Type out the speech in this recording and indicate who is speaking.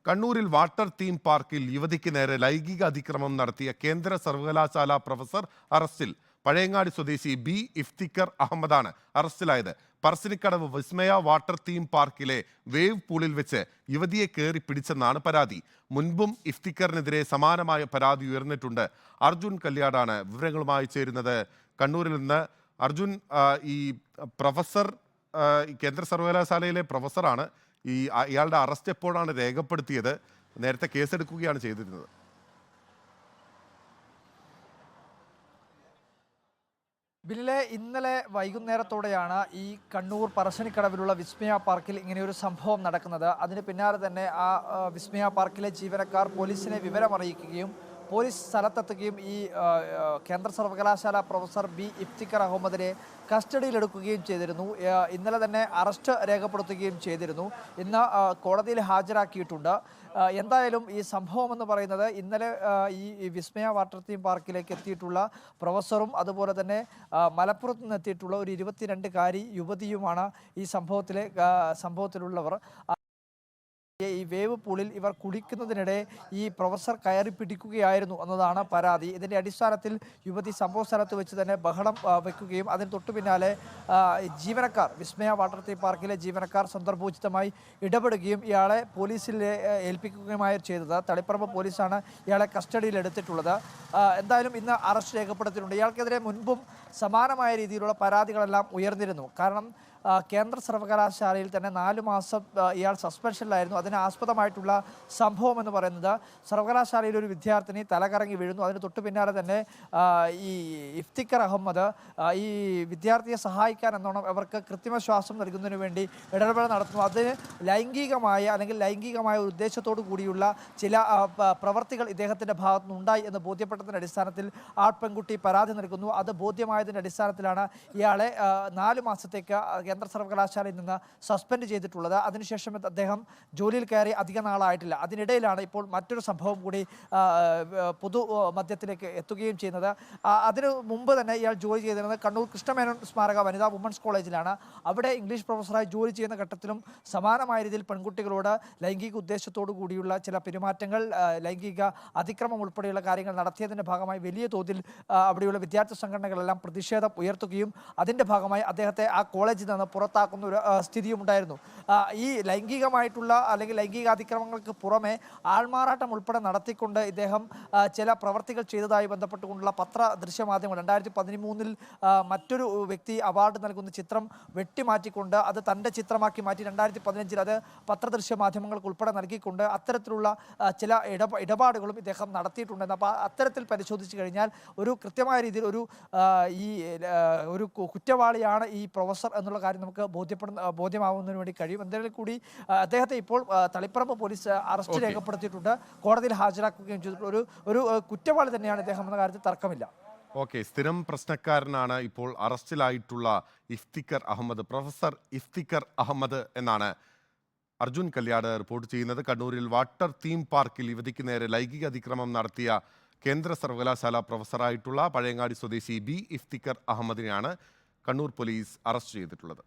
Speaker 1: കണ്ണൂരിൽ water theme പാർക്കിൽ യുവതിക്ക് നേരെ ലൈംഗിക അതിക്രമം നടത്തിയ കേന്ദ്ര സർവകലാശാല പ്രൊഫസർ അറസ്റ്റിൽ. പഴയങ്ങാടി സ്വദേശി ബി ഇഫ്തിഖർ അഹമ്മദാണ് അറസ്റ്റിലായത്. പറശ്ശിനിക്കടവ് വിസ്മയ വാട്ടർ തീം പാർക്കിലെ വേവ് പൂളിൽ വെച്ച് യുവതിയെ കയറി പിടിച്ചെന്നാണ് പരാതി. മുൻപും ഇഫ്തിഖറിനെതിരെ സമാനമായ പരാതി ഉയർന്നിട്ടുണ്ട്. അർജുൻ കല്യാടാണ് വിവരങ്ങളുമായി ചേരുന്നത് കണ്ണൂരിൽ നിന്ന്. അർജുൻ, ഈ പ്രൊഫസർ കേന്ദ്ര സർവകലാശാലയിലെ പ്രൊഫസറാണ്. ഇയാളുടെ അറസ്റ്റ് എപ്പോഴാണ് രേഖപ്പെടുത്തിയത്? നേരത്തെ കേസെടുക്കുകയാണ് ചെയ്തിരുന്നത്.
Speaker 2: ബില്ലിലെ ഇന്നലെ വൈകുന്നേരത്തോടെയാണ് ഈ കണ്ണൂർ പറശ്ശിനിക്കടവിലുള്ള വിസ്മയ പാർക്കിൽ ഇങ്ങനെയൊരു സംഭവം നടക്കുന്നത്. അതിന് പിന്നാലെ തന്നെ ആ വിസ്മയ പാർക്കിലെ ജീവനക്കാർ പോലീസിനെ വിവരമറിയിക്കുകയും പോലീസ് സ്ഥലത്തെത്തുകയും ഈ കേന്ദ്ര സർവകലാശാല പ്രൊഫസർ ബി ഇഫ്തിഖർ അഹമ്മദിനെ കസ്റ്റഡിയിലെടുക്കുകയും ചെയ്തിരുന്നു. ഇന്നലെ തന്നെ അറസ്റ്റ് രേഖപ്പെടുത്തുകയും ചെയ്തിരുന്നു. ഇന്ന് കോടതിയിൽ ഹാജരാക്കിയിട്ടുണ്ട്. എന്തായാലും ഈ സംഭവം എന്ന് പറയുന്നത് ഇന്നലെ ഈ വിസ്മയ വാട്ടർ തീം പാർക്കിലേക്ക് എത്തിയിട്ടുള്ള പ്രൊഫസറും അതുപോലെ തന്നെ മലപ്പുറത്ത് നിന്ന് എത്തിയിട്ടുള്ള ഒരു 22-കാരി യുവതിയുമാണ് ഈ സംഭവത്തിലുള്ളവർ. ഈ വേവ് പൂളിൽ ഇവർ കുളിക്കുന്നതിനിടെ ഈ പ്രൊഫസർ കയറി പിടിക്കുകയായിരുന്നു എന്നതാണ് പരാതി. ഇതിൻ്റെ അടിസ്ഥാനത്തിൽ യുവതി സംഭവ സ്ഥലത്ത് വെച്ച് തന്നെ ബഹളം വെക്കുകയും അതിന് തൊട്ടു പിന്നാലെ ജീവനക്കാർ, വിസ്മയ വാട്ടർ തീം പാർക്കിലെ ജീവനക്കാർ സന്ദർഭോചിതമായി ഇടപെടുകയും ഇയാളെ പോലീസിൽ ഏൽപ്പിക്കുകയുമായി ചെയ്തത്. തളിപ്പറമ്പ് പോലീസാണ് ഇയാളെ കസ്റ്റഡിയിൽ എടുത്തിട്ടുള്ളത്. എന്തായാലും ഇന്ന് അറസ്റ്റ് രേഖപ്പെടുത്തിയിട്ടുണ്ട്. ഇയാൾക്കെതിരെ മുൻപും സമാനമായ രീതിയിലുള്ള പരാതികളെല്ലാം ഉയർന്നിരുന്നു. കാരണം കേന്ദ്ര സർവകലാശാലയിൽ തന്നെ 4 മാസം ഇയാൾ സസ്പെൻഷനിലായിരുന്നു. അതിന് ആസ്പദമായിട്ടുള്ള സംഭവം എന്ന് പറയുന്നത് സർവകലാശാലയിൽ ഒരു വിദ്യാർത്ഥിനി തലകറങ്ങി വീഴുന്നു. അതിന് തൊട്ടു പിന്നാലെ തന്നെ ഈ ഇഫ്തിഖർ അഹമ്മദ് ഈ വിദ്യാർത്ഥിയെ സഹായിക്കാൻ എന്നോണം അവർക്ക് കൃത്രിമ ശ്വാസം നൽകുന്നതിന് വേണ്ടി ഇടപെടൽ നടത്തുന്നു. അതിന് ലൈംഗികമായ ഒരു ഉദ്ദേശത്തോടു കൂടിയുള്ള ചില പ്രവർത്തികൾ ഇദ്ദേഹത്തിൻ്റെ ഭാഗത്തു നിന്നുണ്ടായി എന്ന് ബോധ്യപ്പെട്ടതിൻ്റെ അടിസ്ഥാനത്തിൽ ആ പെൺകുട്ടി പരാതി നൽകുന്നു. അത് ബോധ്യമായതിൻ്റെ അടിസ്ഥാനത്തിലാണ് ഇയാളെ 4 മാസത്തേക്ക് കേന്ദ്ര സർവകലാശാലയിൽ നിന്ന് സസ്പെൻഡ് ചെയ്തിട്ടുള്ളത്. അതിനുശേഷം അദ്ദേഹം ജോലിയിൽ കയറി അധിക നാളായിട്ടില്ല. അതിനിടയിലാണ് ഇപ്പോൾ മറ്റൊരു സംഭവം കൂടി പൊതു മധ്യത്തിലേക്ക് എത്തുകയും ചെയ്യുന്നത്. അതിനു മുമ്പ് തന്നെ ഇയാൾ ജോലി ചെയ്തിരുന്നത് കണ്ണൂർ കൃഷ്ണമേനോൻ സ്മാരക വനിതാ വുമൻസ് കോളേജിലാണ്. അവിടെ ഇംഗ്ലീഷ് പ്രൊഫസറായി ജോലി ചെയ്യുന്ന ഘട്ടത്തിലും സമാനമായ രീതിയിൽ പെൺകുട്ടികളോട് ലൈംഗിക ഉദ്ദേശത്തോടു കൂടിയുള്ള ചില പെരുമാറ്റങ്ങൾ, ലൈംഗിക അതിക്രമം ഉൾപ്പെടെയുള്ള കാര്യങ്ങൾ നടത്തിയതിൻ്റെ ഭാഗമായി വലിയ തോതിൽ അവിടെയുള്ള വിദ്യാർത്ഥി സംഘടനകളെല്ലാം പ്രതിഷേധം ഉയർത്തുകയും അതിൻ്റെ ഭാഗമായി അദ്ദേഹത്തെ ആ കോളേജിൽ നിന്ന് പുറത്താക്കുന്ന ഒരു സ്ഥിതിയും ഉണ്ടായിരുന്നു. ഈ ലൈംഗികമായിട്ടുള്ള അല്ലെങ്കിൽ ലൈംഗികാതിക്രമങ്ങൾക്ക് പുറമെ ആൾമാറാട്ടം ഉൾപ്പെടെ നടത്തിക്കൊണ്ട് ഇദ്ദേഹം ചില പ്രവർത്തികൾ ചെയ്തതായി ബന്ധപ്പെട്ടുകൊണ്ടുള്ള ദൃശ്യമാധ്യമങ്ങൾ 2013 മറ്റൊരു വ്യക്തി അവാർഡ് നൽകുന്ന ചിത്രം വെട്ടിമാറ്റിക്കൊണ്ട് അത് തൻ്റെ ചിത്രമാക്കി മാറ്റി 2015 അത് പത്രദൃശ്യ മാധ്യമങ്ങൾക്ക് ഉൾപ്പെടെ നൽകിക്കൊണ്ട് അത്തരത്തിലുള്ള ചില ഇടപാടുകളും ഇദ്ദേഹം നടത്തിയിട്ടുണ്ടെന്ന്. അപ്പോൾ അത്തരത്തിൽ പരിശോധിച്ച് കഴിഞ്ഞാൽ ഒരു കൃത്യമായ രീതിയിൽ ഒരു കുറ്റവാളിയാണ് ഈ പ്രൊഫസർ എന്നുള്ള കാര്യം നമുക്ക് ബോധ്യമാവുന്നതിന് വേണ്ടി കഴിയും. എന്തായാലും കൂടി അദ്ദേഹത്തെ ഇപ്പോൾ തളിപ്പറമ്പ് പോലീസ് അറസ്റ്റ് രേഖപ്പെടുത്തിയിട്ടുണ്ട്. കോടതിയിൽ ഹാജരാക്കുകയും ചെയ്തിട്ടുള്ള ഒരു കുറ്റവാളി തന്നെയാണ് ഇദ്ദേഹം എന്ന കാര്യത്തിൽ തർക്കമില്ല.
Speaker 1: സ്ഥിരം പ്രശ്നക്കാരനാണ് ഇപ്പോൾ അറസ്റ്റിലായിട്ടുള്ള ഇഫ്തിഖർ അഹമ്മദ്, പ്രൊഫസർ ഇഫ്തിഖർ അഹമ്മദ് എന്നാണ് അർജുൻ കല്യാട് റിപ്പോർട്ട് ചെയ്യുന്നത്. കണ്ണൂരിൽ വാട്ടർ തീം പാർക്കിൽ യുവതിക്ക് നേരെ ലൈംഗിക അതിക്രമം നടത്തിയ കേന്ദ്ര സർവകലാശാല പ്രൊഫസറായിട്ടുള്ള പഴയങ്ങാടി സ്വദേശി ബി ഇഫ്തിഖർ അഹമ്മദിനെയാണ് കണ്ണൂർ പോലീസ് അറസ്റ്റ് ചെയ്തിട്ടുള്ളത്.